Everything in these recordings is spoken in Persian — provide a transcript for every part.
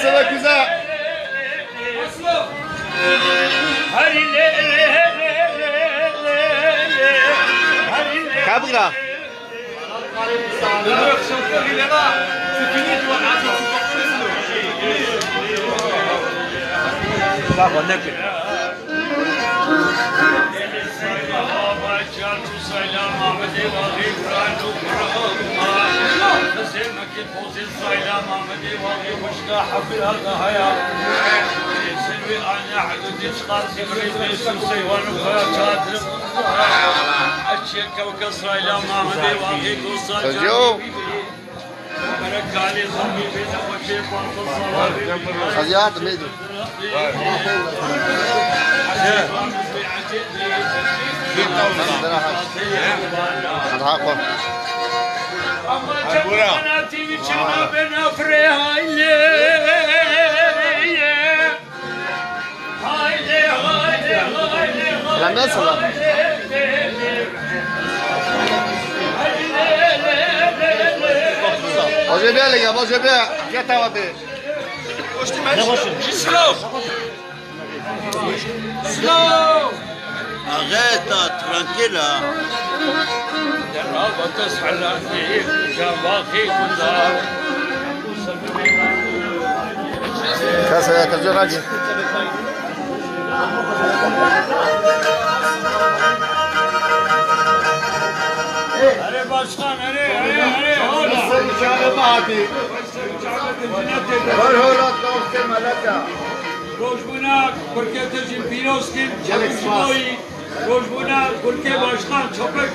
Sağ güzel. Kabra. Aziyat mıydı? Może bialega, może bialega. Gdzie ta łapy? Slow! Arrête, tranquille. Kasa ya kaçıyor hadi. Hadi başkan, hadi. hadi. Rojbuna, Kurke Tezin Piroskin, Çabuk Rojbuna, Kurke Başkan, Çapık.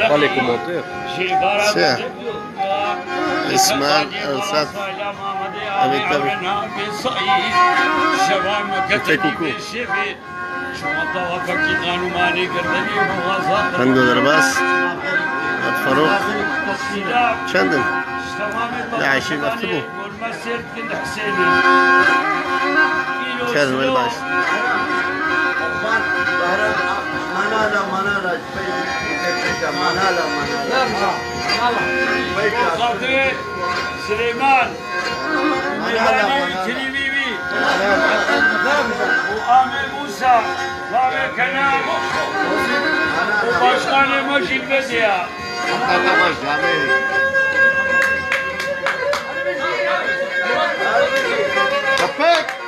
Pas les commentaires. C'est Ismaël Al-Sad avec la Fais coucou. Tango Darbas Farouk Chandel لا عايشين اكتبوا كان وين باش سليمان وآمل موسى وآمل كنان وباشقان مجيب بديا Kapek!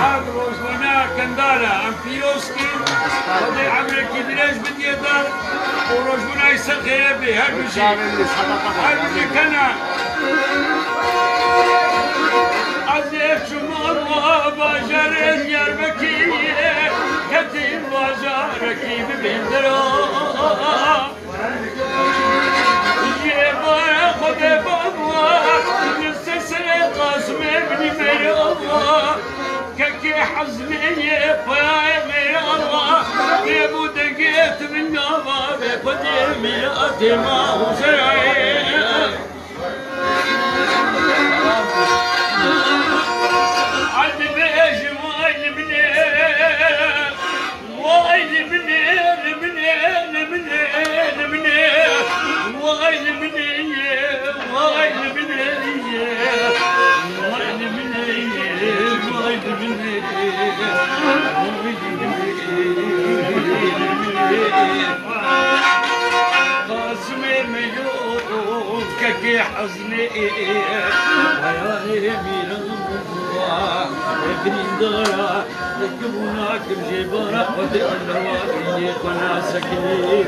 عاد روز سكندارة ام فيروسكي ودي عمركي دليش بدي دار ورجونا يسخي بي هربشي هربشي كنا عزيز شمار باجر ديار بكي كتير باجركي ببندرا يبا خد بابا نسسر قاسم ابن مرا كي حزني يا مير الله يبو دقيت من نظر بدي مئات ما هو شرعي عد بيش وايد منين وايد منين منين منين منين وايد منين وايد منين وايد منين وايد منين قاسمي مليون كي حزني ويا مين الله بريندارا لكمونا كم جبارا ودي الرواقي قنا سكني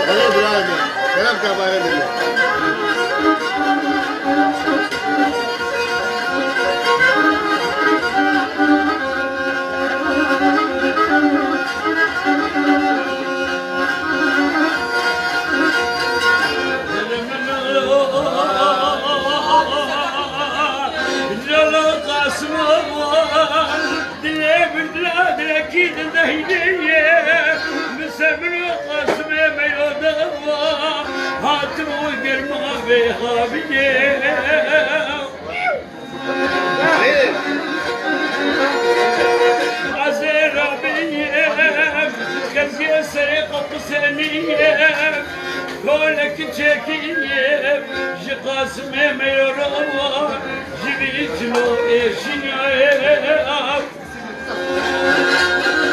Hadi İbrahim. Selam kabaya dedi. أكيد الهدية مسمن قسمي ما يضوى هاتم وقرما بها بيه عزير بيه كزي سرقة قسنية قولك تشكية جي قاسمي ما يروى جبيت له إيشيا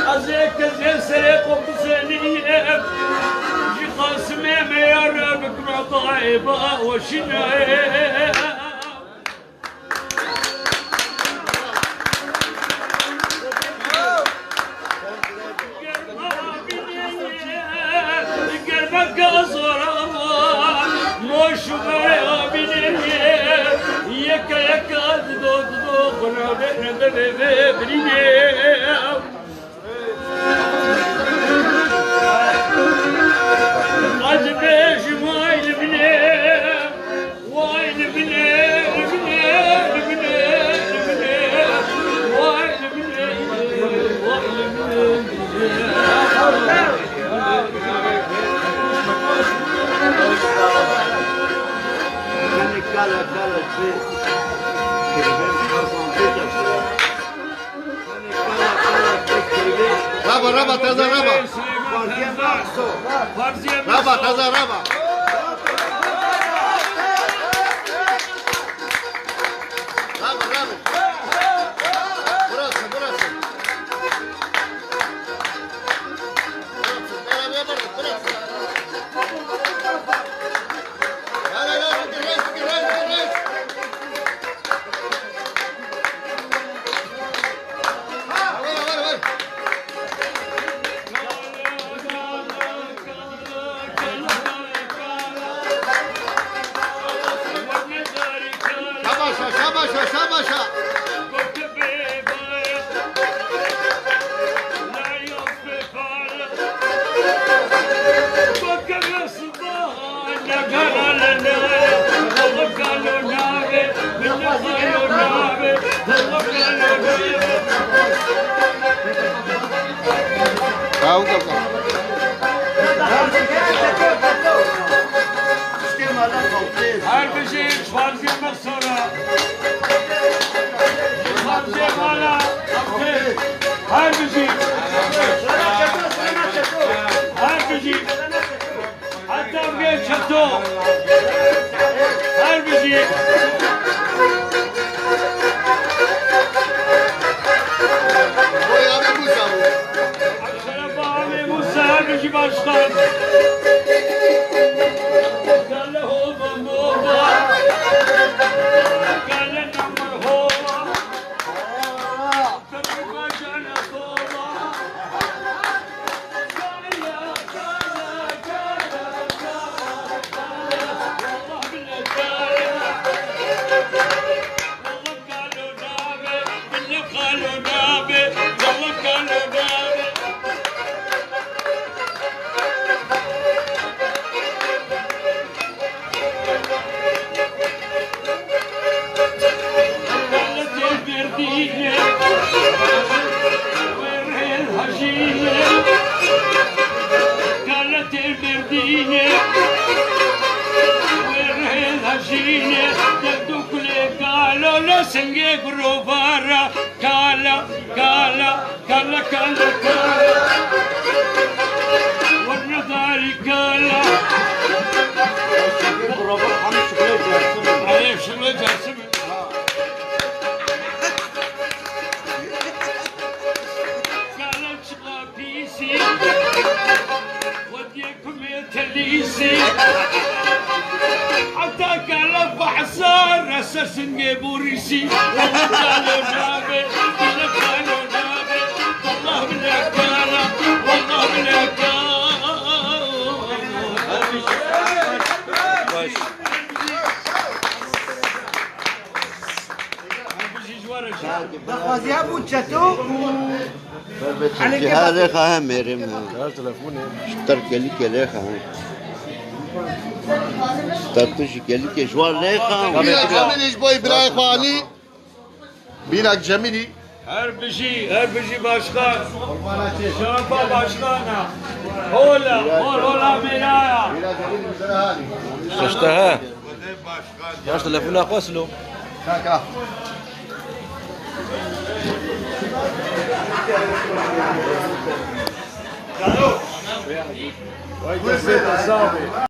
أزيك زي سريق وبسنية جي قاسمي ما يربك مطايبة وشناية قلبك أصغر مش غير بنيه يك دود Raba, taza raba. Raba, taza raba. Raba, raba. Burası. Burası. Şabaşa. Her bir şey farz etmek sonra farz etmana her bir şey hatta bir çato her bir şey başkan. Gel hova mova. Gel namar hova. Tabi bacana hova. Gala, gala, gala, gala, gala. Allah bile gala. Allah galo nabe. Bile galo nabe. Allah galo nabe. قالت البردية وره الهجينة قالت البردية وره الهجينة تدوك لي قالوا لا سنجي بروفارا قالا قالا قالا قالا قالا والنظاري قالا عليه شغلة جاسمة قالت شغابيسي وديكم يتليسي حتى قالت بحصار اساس نجيبوريسي قالوا نابي قالوا نابي والله بلا قالا والله بلا قالا دخوازی بود چطور؟ هذا خا मेरे में اشتر كلي كلي خا اشترتش كلي كشوار لي خا بينك جميلي شبوي براي خواني بينك جميلي her bir şey başkan. Şampa başkana. Hola miraya. بينك جميلي بزرهاني اشتهى يا تلفونها قسلو كاكا Vay